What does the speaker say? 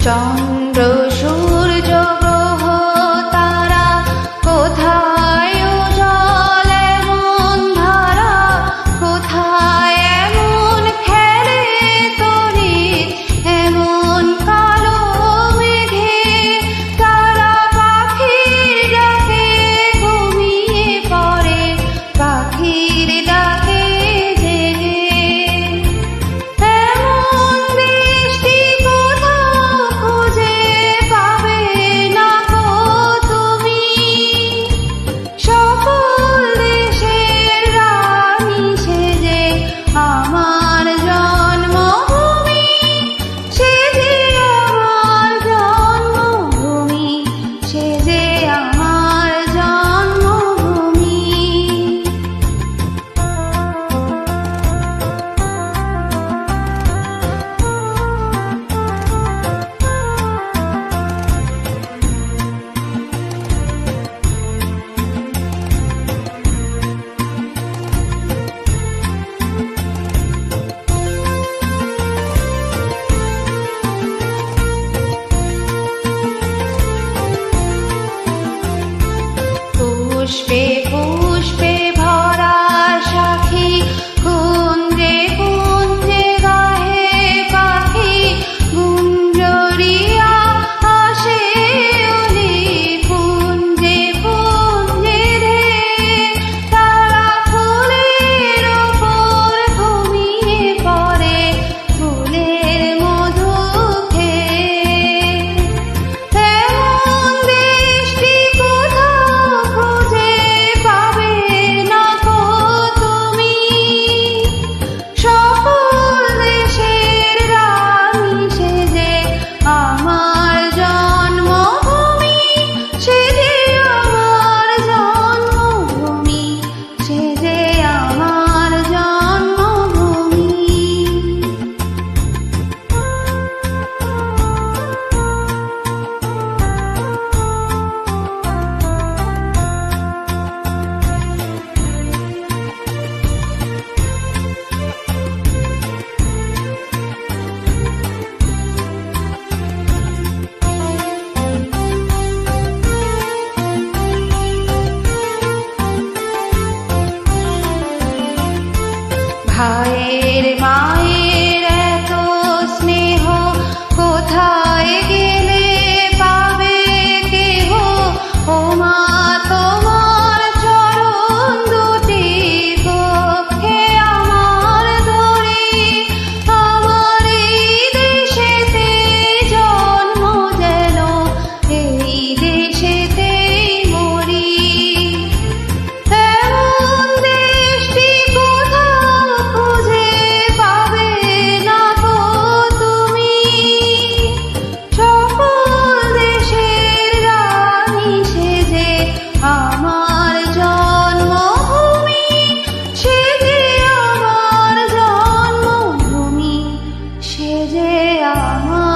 চন্দ্র সূর্য গ্রহ তারা কোথায় উজ্জ্বল এমন ধারা, কোথায় এমন খেলে তড়িৎ এমন কালো মেঘে, তারা পাখির ডাকে ঘুমিয়ে পড়ে, পাখির ডাকে জেগে। এমন দৃষ্টি কোথাও খুঁজে পাবে না গো তুমি, সকল দেশের রানী সেজে আমার জন্মভূমি, সেজে আমার জন্মভূমি, সেজে আমার জন্মভূমি। পুষ্পে পুষ্পে ভরা সাখী, কুঞ্জে কুঞ্জে গাহে পাখি, গুঞ্জরিয়া আসে অলি কুঞ্জে কুঞ্জে রে, তারা ফুলের ওপর ঘুমিয়ে পড়ে, ফুলের মধু খেয়ে। এমন দৃষ্টি কোথাও খুঁজে পাবে না গো তুমি, সকল দেশের রানী সেজে আমার জন্মভূমি, সেজে আমার জন্মভূমি, সেজে আমার জন্মভূমি। ভাইয়ের মায়ের এত স্নেহ কোথায় গেলে পাবে কেহ, ও মা তোমার চরণ দুটি পক্ষে আমার ধরি, আমার এই দেশেতে জন্ম যেন এই দেশেতেই মরি। এমন দৃষ্টি কোথাও খুঁজে পাবে না গো তুমি, সকল দেশের রানী সেজে আমার জন্মভূমি, সেজে আমার জন্মভূমি, সেজে আমার